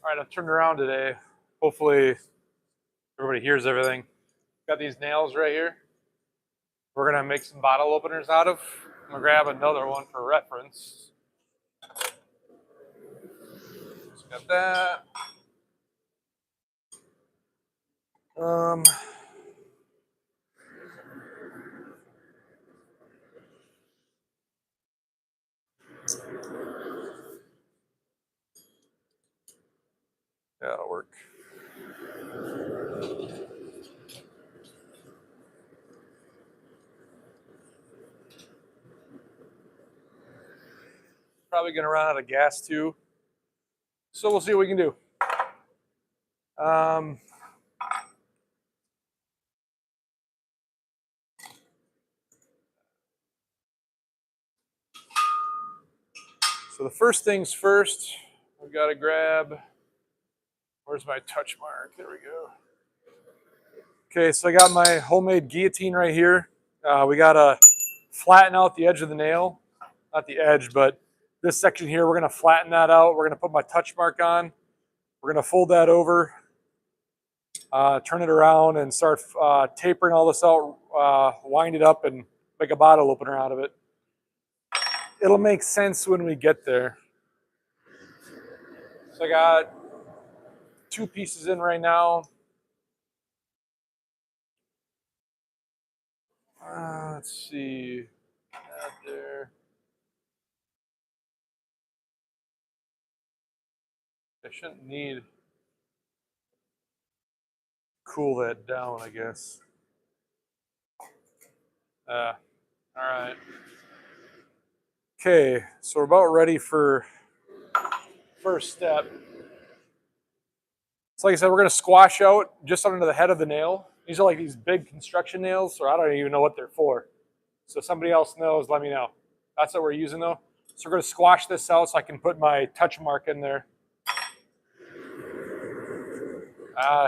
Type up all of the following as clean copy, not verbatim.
All right, I've turned around today. Hopefully everybody hears everything. Got these nails right here. We're gonna make some bottle openers out of. I'm gonna grab another one for reference. So got that. Yeah, that'll work. Probably gonna run out of gas too. So we'll see what we can do. So the first things first, we gotta grab, where's my touch mark? There we go. Okay, so I got my homemade guillotine right here. We gotta flatten out the edge of the nail. Not the edge, but this section here, we're gonna flatten that out. We're gonna put my touch mark on. We're gonna fold that over, turn it around and start tapering all this out, wind it up and make a bottle opener out of it. It'll make sense when we get there. So I got 2 pieces in right now. Let's see, out there. I shouldn't need cool that down, I guess. All right. Okay, so we're about ready for first step. So like I said, we're gonna squash out just under the head of the nail. These are like these big construction nails, so I don't even know what they're for. So if somebody else knows, let me know. That's what we're using though. So we're gonna squash this out so I can put my touch mark in there.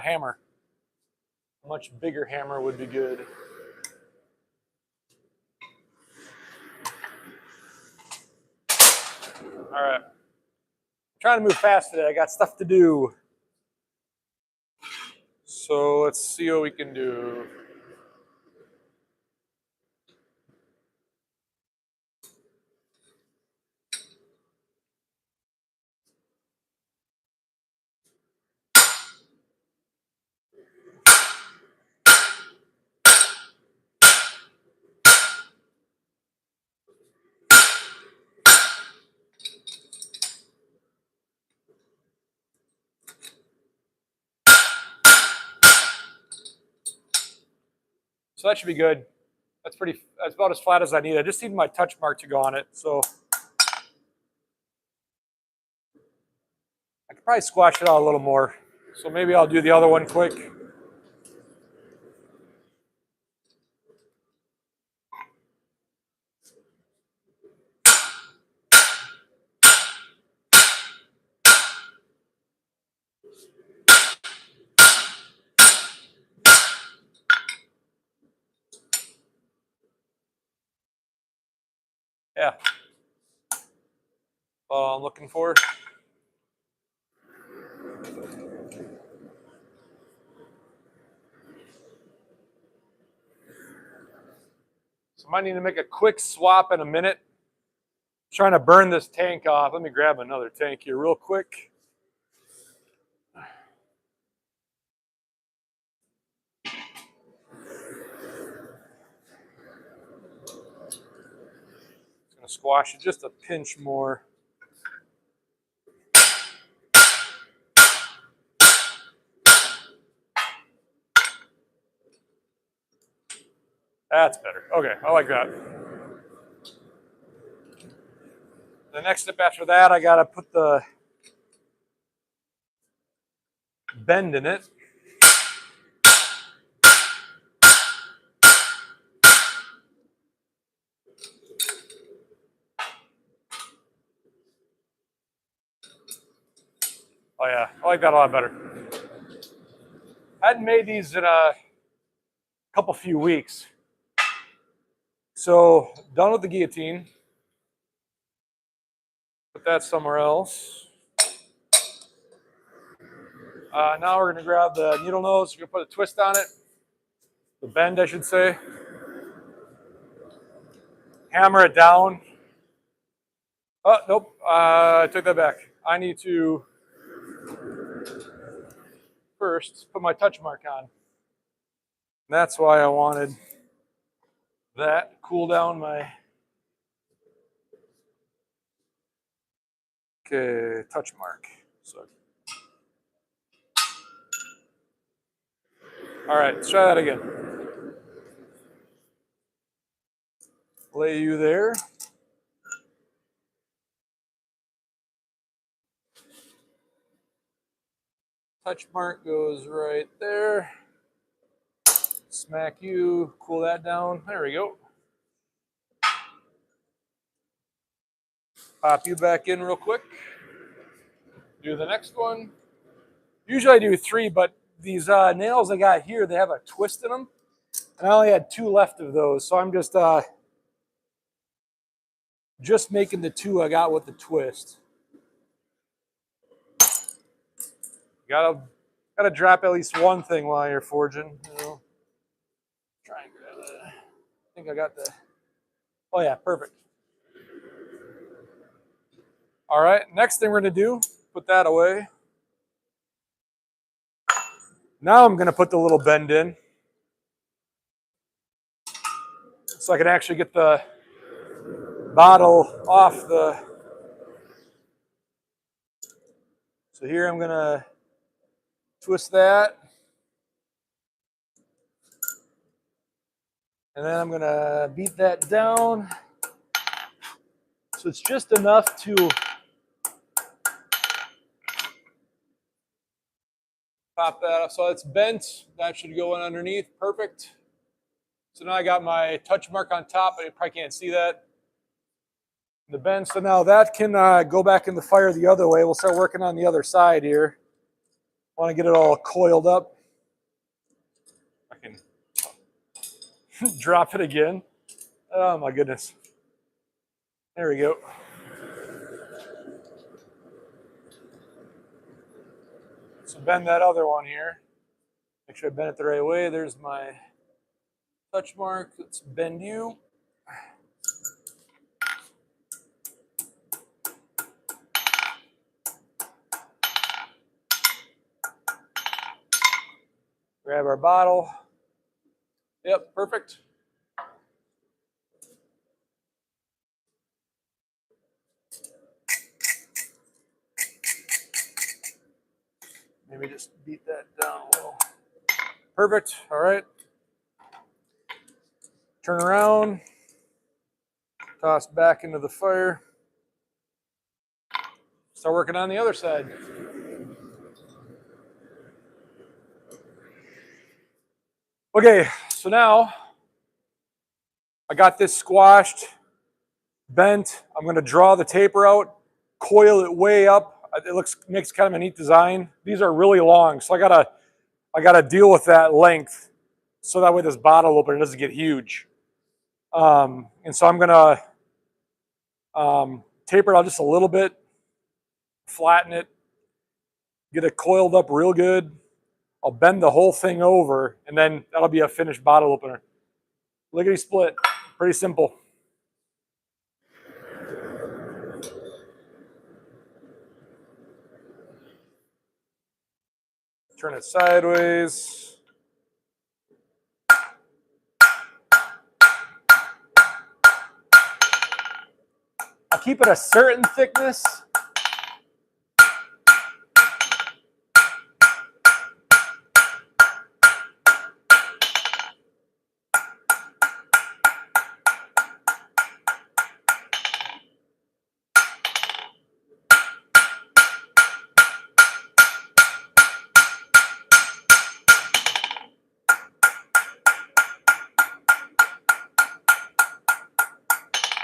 Hammer. A much bigger hammer would be good. All right. I'm trying to move fast today. I got stuff to do. So let's see what we can do. So that should be good. That's about as flat as I need. I just need my touch mark to go on it. So I could probably squash it out a little more. So maybe I'll do the other one quick. Yeah. I'm looking for. So I might need to make a quick swap in a minute. I'm trying to burn this tank off. Let me grab another tank here real quick. Just gonna squash it just a pinch more. That's better. Okay, I like that. The next step after that, I gotta put the bend in it. Oh yeah, I like that a lot better. I hadn't made these in a few weeks. So done with the guillotine. Put that somewhere else. Now we're going to grab the needle nose. We're going to put a twist on it. The bend, I should say. Hammer it down. Oh, nope. I took that back. I need to first put my touch mark on. That's why I wanted that to cool down my... Okay, touch mark. So, all right, let's try that again. Lay you there. Touch mark goes right there. Smack you, cool that down. There we go. Pop you back in real quick. Do the next one. Usually I do 3, but these nails I got here, they have a twist in them. And I only had 2 left of those, so I'm just making the 2 I got with the twist. Gotta drop at least one thing while you're forging. You know. Try and grab it. I think I got the... Oh yeah, perfect. All right, next thing we're gonna do, put that away. Now I'm gonna put the little bend in. So I can actually get the bottle off the... So here I'm gonna twist that. And then I'm gonna beat that down. So it's just enough to pop that off. So it's bent. That should go in underneath. Perfect. So now I got my touch mark on top, but you probably can't see that. The bend. So now that can go back in the fire the other way. We'll start working on the other side here. Want to get it all coiled up. I can drop it again. Oh my goodness. There we go. So bend that other one here. Make sure I bend it the right way. There's my touch mark. Let's bend you. Grab our bottle. Yep, perfect. Maybe just beat that down a little. Perfect. All right. Turn around. Toss back into the fire. Start working on the other side. Okay, so now I got this squashed, bent. I'm going to draw the taper out, coil it way up. It makes kind of a neat design. These are really long, so I gotta deal with that length, so that way this bottle opener doesn't get huge. And so I'm gonna taper it out just a little bit, flatten it, get it coiled up real good. I'll bend the whole thing over, and then that'll be a finished bottle opener. Lickety split, pretty simple. Turn it sideways. I'll keep it a certain thickness.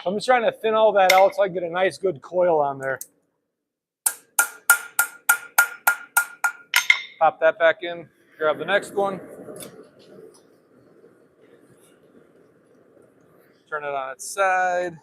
I'm just trying to thin all that out so I can get a nice good coil on there. Pop that back in, grab the next one. Turn it on its side.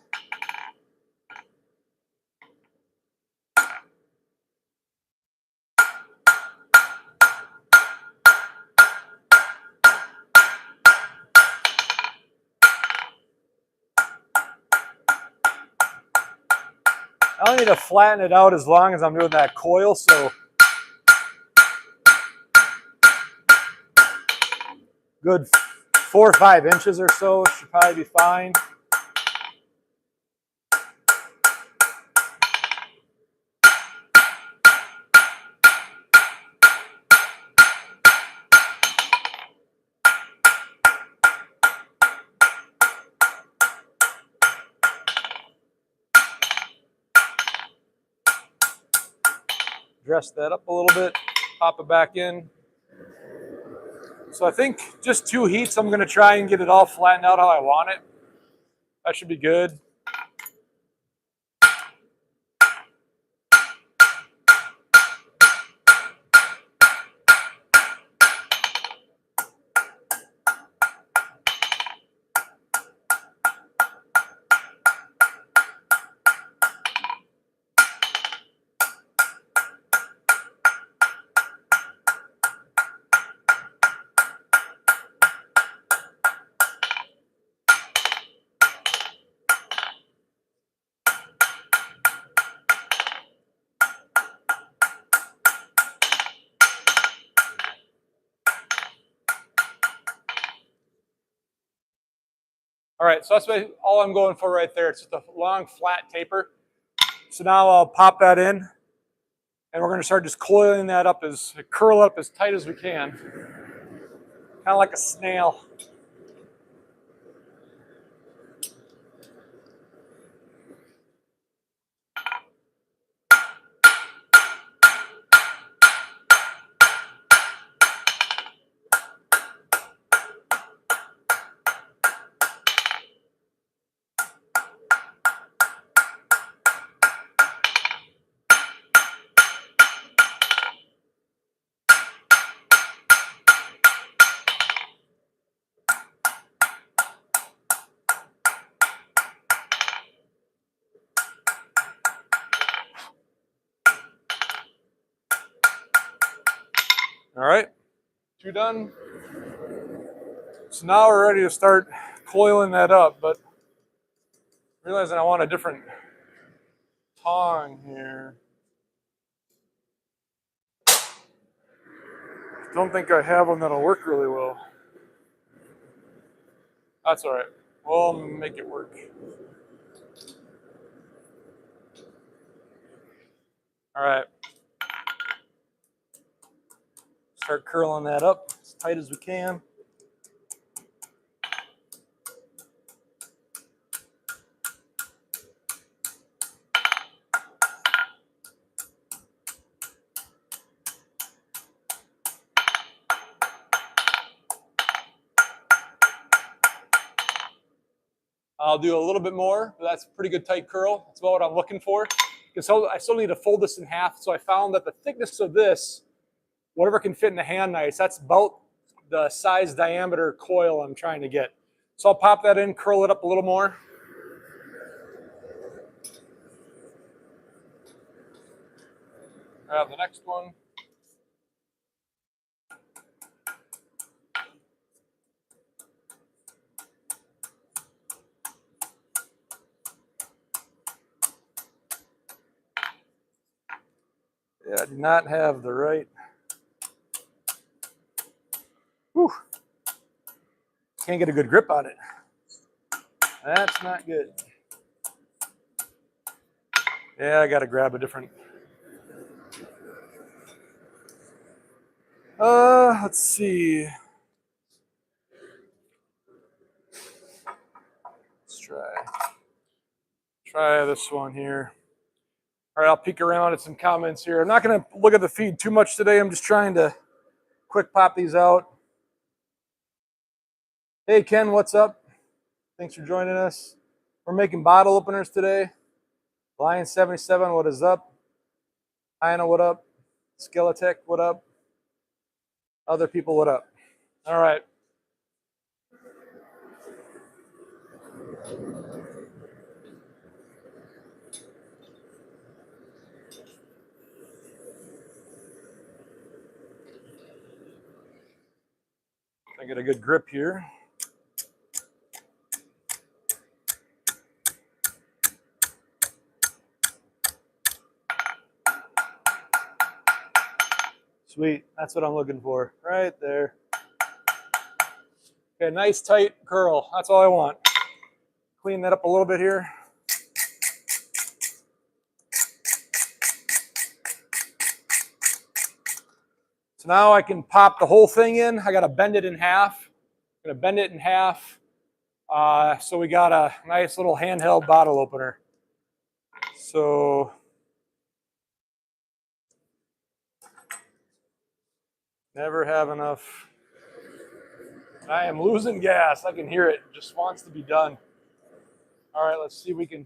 I only need to flatten it out as long as I'm doing that coil, so good 4 or 5 inches or so should probably be fine. Dress that up a little bit, pop it back in. So I think just 2 heats, I'm going to try and get it all flattened out how I want it. That should be good. All right, so that's all I'm going for right there. It's just a long, flat taper. So now I'll pop that in, and we're going to start just coiling that up curl up as tight as we can, kind of like a snail. All right, 2 done. So now we're ready to start coiling that up, but realizing I want a different tong here. Don't think I have one that'll work really well. That's all right. We'll make it work. All right. Start curling that up as tight as we can. I'll do a little bit more, but that's a pretty good tight curl. That's about what I'm looking for. Because I still need to fold this in half, so I found that the thickness of this, whatever can fit in the hand knife, that's about the size diameter coil I'm trying to get. So I'll pop that in, curl it up a little more. Grab the next one. Yeah, I do not have the right. Whew. Can't get a good grip on it. That's not good. Yeah, I got to grab a different. Let's see. Let's try this one here. All right, I'll peek around at some comments here. I'm not going to look at the feed too much today. I'm just trying to quick pop these out. Hey, Ken, what's up? Thanks for joining us. We're making bottle openers today. Lion77, what is up? Ina, what up? Skeletech, what up? Other people, what up? All right. I get a good grip here. Sweet. That's what I'm looking for. Right there. Okay, nice tight curl. That's all I want. Clean that up a little bit here. So now I can pop the whole thing in. I got to bend it in half. I'm going to bend it in half. So we got a nice little handheld bottle opener. So never have enough. I am losing gas. I can hear it. It just wants to be done. All right, let's see if we can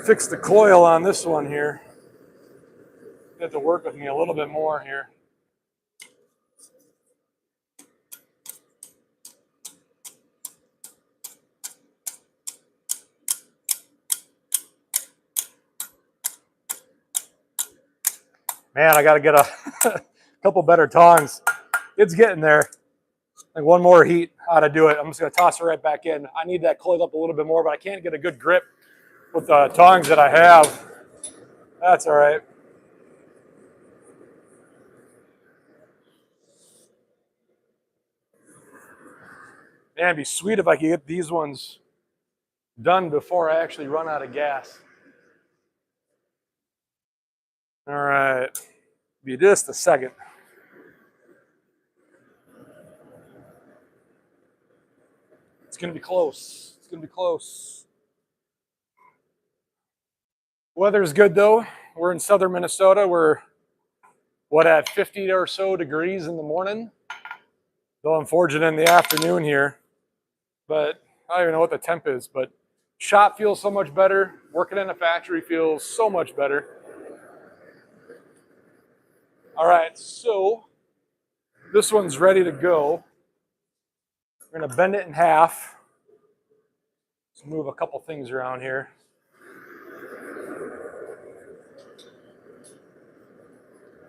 fix the coil on this one here. You have to work with me a little bit more here. Man, I got to get a couple better tongs. It's getting there. Like one more heat ought to do it. I'm just going to toss it right back in. I need that coiled up a little bit more, but I can't get a good grip with the tongs that I have. That's all right. Man, it'd be sweet if I could get these ones done before I actually run out of gas. All right. Be just a second. It's going to be close. It's going to be close. Weather's good, though. We're in southern Minnesota. We're, at 50 or so degrees in the morning. Though I'm forging in the afternoon here. But I don't even know what the temp is. But shop feels so much better. Working in a factory feels so much better. All right, so this one's ready to go. We're going to bend it in half. Let's move a couple things around here.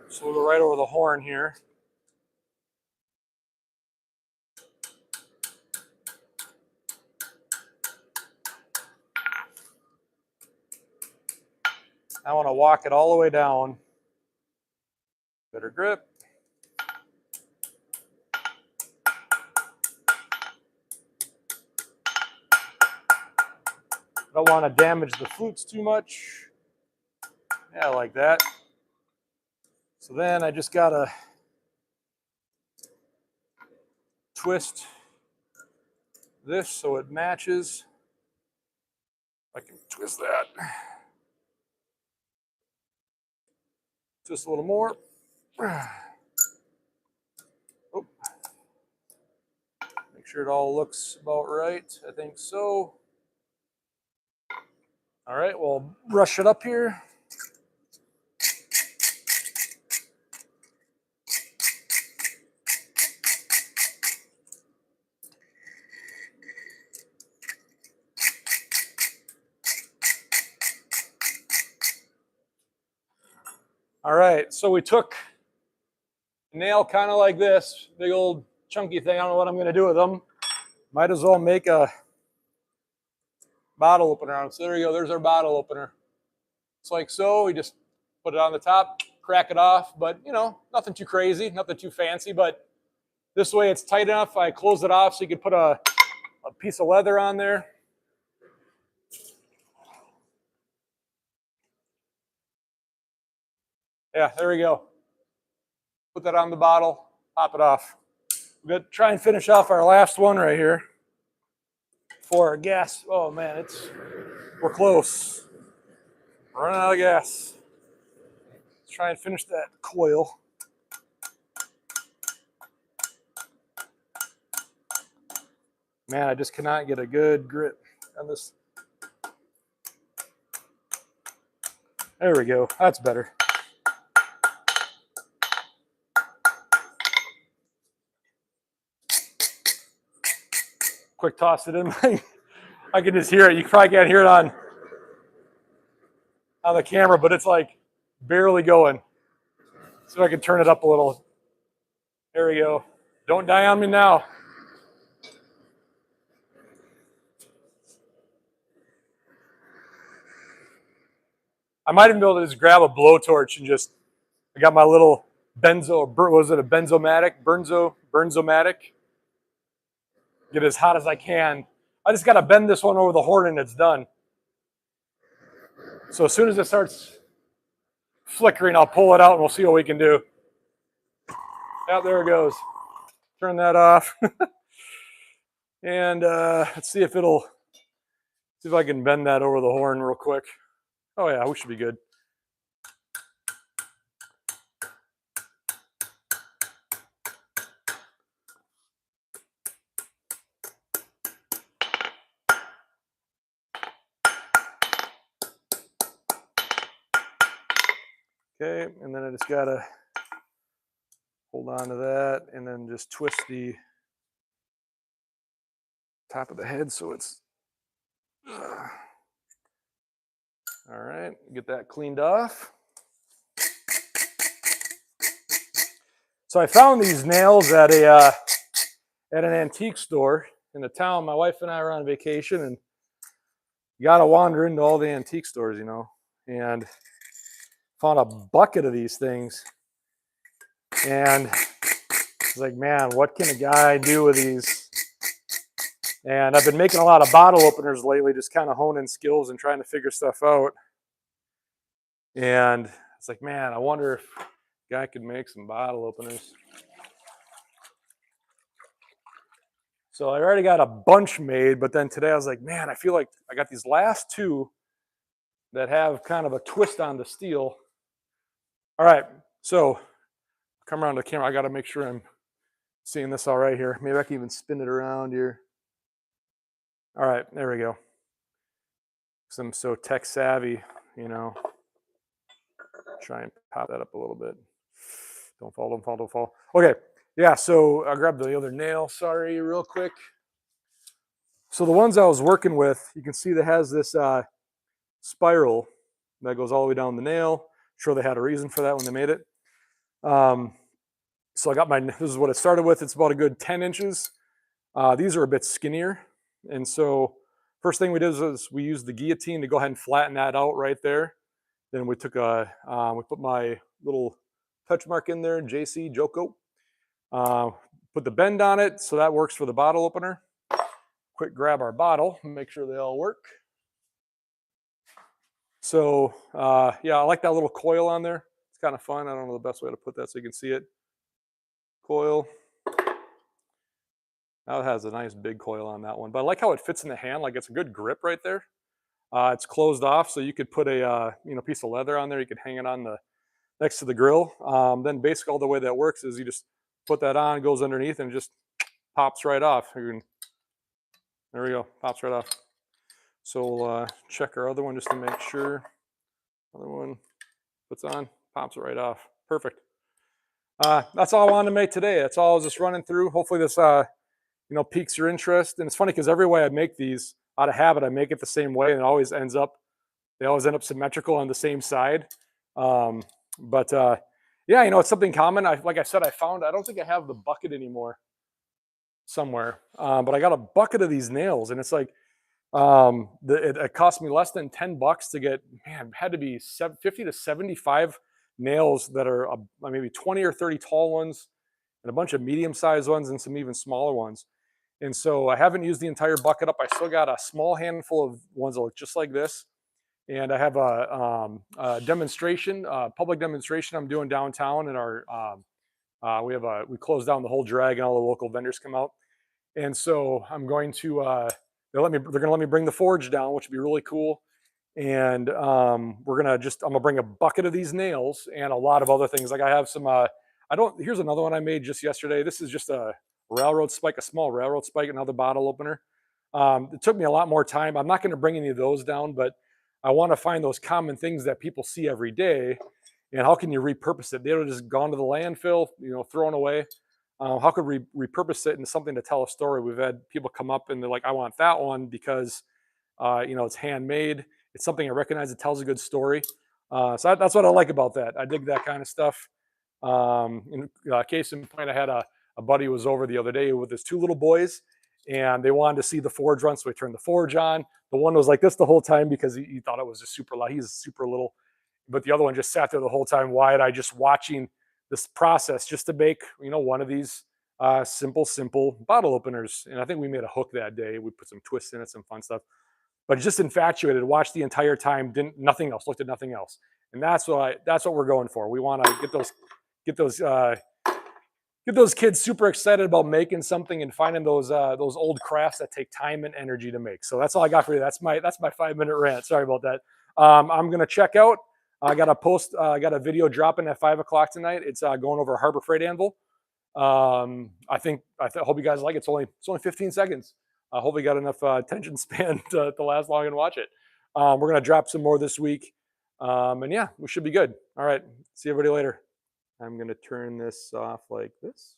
So we'll go right over the horn here. I want to walk it all the way down. Better grip. Don't want to damage the flutes too much. Yeah, like that. So then I just got to twist this so it matches. I can twist that. Just a little more. Oh. Make sure it all looks about right. I think so. All right, we'll brush it up here. All right, so we took a nail kind of like this, big old chunky thing. I don't know what I'm going to do with them. Might as well make a bottle opener on it. So there you go. There's our bottle opener. It's like so. We just put it on the top, crack it off. But, you know, nothing too crazy, nothing too fancy. But this way it's tight enough. I close it off so you can put a piece of leather on there. Yeah, there we go. Put that on the bottle, pop it off. We're going to try and finish off our last one right here for our gas. Oh, man, we're close. We're running out of gas. Let's try and finish that coil. Man, I just cannot get a good grip on this. There we go. That's better. Quick toss it in. I can just hear it. You probably can't hear it on the camera, but it's like barely going. So I can turn it up a little. There we go. Don't die on me now. I might even be able to just grab a blowtorch and I got my little was it a Bernzomatic? Get as hot as I can. I just got to bend this one over the horn and it's done. So as soon as it starts flickering, I'll pull it out and we'll see what we can do. Yeah, there it goes. Turn that off. And let's see if I can bend that over the horn real quick. Oh yeah, we should be good. Okay, and then I just gotta hold on to that and then just twist the top of the head so it's all right, get that cleaned off. So I found these nails at an antique store in the town. My wife and I were on vacation and you gotta wander into all the antique stores, you know, and found a bucket of these things. And it's like, man, what can a guy do with these? And I've been making a lot of bottle openers lately, just kind of honing skills and trying to figure stuff out. And it's like, man, I wonder if a guy could make some bottle openers. So I already got a bunch made, but then today I was like, man, I feel like I got these last two that have kind of a twist on the steel. All right, so come around the camera. I got to make sure I'm seeing this all right here. Maybe I can even spin it around here. All right, there we go. Because I'm so tech savvy, you know. Try and pop that up a little bit. Don't fall, don't fall, don't fall. Okay, yeah, so I grabbed the other nail, sorry, real quick. So the ones I was working with, you can see that has this spiral that goes all the way down the nail. I'm sure they had a reason for that when they made it. So I got this is what it started with. It's about a good 10 inches. These are a bit skinnier. And so first thing we did is we used the guillotine to go ahead and flatten that out right there. Then we took we put my little touch mark in there, JC, Joko. Put the bend on it, so that works for the bottle opener. Quick grab our bottle, make sure they all work. So yeah, I like that little coil on there. It's kind of fun. I don't know the best way to put that so you can see it. Coil. That has a nice big coil on that one, but I like how it fits in the hand. Like it's a good grip right there. It's closed off, so you could put a piece of leather on there. You could hang it on the next to the grill. Then basically all the way that works is you just put that on, it goes underneath, and it just pops right off. There we go, pops right off. So we'll check our other one just to make sure. Other one puts on, pops it right off. Perfect. That's all I wanted to make today. That's all I was just running through. Hopefully this piques your interest. And it's funny because every way I make these, out of habit, I make it the same way, and they always end up symmetrical on the same side. Yeah, it's something common. Like I said, I don't think I have the bucket anymore somewhere, but I got a bucket of these nails, and it's like it cost me less than $10 to get. Man, had to be 50 to 75 nails that are maybe 20 or 30 tall ones, and a bunch of medium-sized ones, and some even smaller ones. And so I haven't used the entire bucket up. I still got a small handful of ones that look just like this. And I have a demonstration, public demonstration I'm doing downtown in our, we closed down the whole drag and all the local vendors come out. And so I'm going to, they're going to let me bring the forge down, which would be really cool. And I'm gonna bring a bucket of these nails and a lot of other things. Like I have some, here's another one I made just yesterday. This is just a railroad spike, a small railroad spike, another bottle opener. It took me a lot more time. I'm not going to bring any of those down, but I want to find those common things that people see every day, and how can you repurpose it? They would have just gone to the landfill, thrown away. How could we repurpose it into something to tell a story? We've had people come up and they're like, I want that one because, it's handmade. It's something I recognize. It tells a good story. So that's what I like about that. I dig that kind of stuff. Case in point, I had a buddy who was over the other day with his two little boys, and they wanted to see the forge run, so we turned the forge on. The one was like this the whole time because he thought it was just super loud. He's super little, but the other one just sat there the whole time, wide-eyed, just watching this process just to make, one of these simple bottle openers. And I think we made a hook that day. We put some twists in it, some fun stuff. But just infatuated, watched the entire time, didn't nothing else, looked at nothing else. And that's what we're going for. We want to get those kids super excited about making something and finding those old crafts that take time and energy to make. So that's all I got for you. That's my 5-minute rant. Sorry about that. I'm gonna check out. I got a video dropping at 5 o'clock tonight. It's going over a Harbor Freight anvil. I hope you guys like it. It's only 15 seconds. I hope we got enough attention span to last long and watch it. We're gonna drop some more this week, and yeah, we should be good. All right, see everybody later. I'm gonna turn this off like this.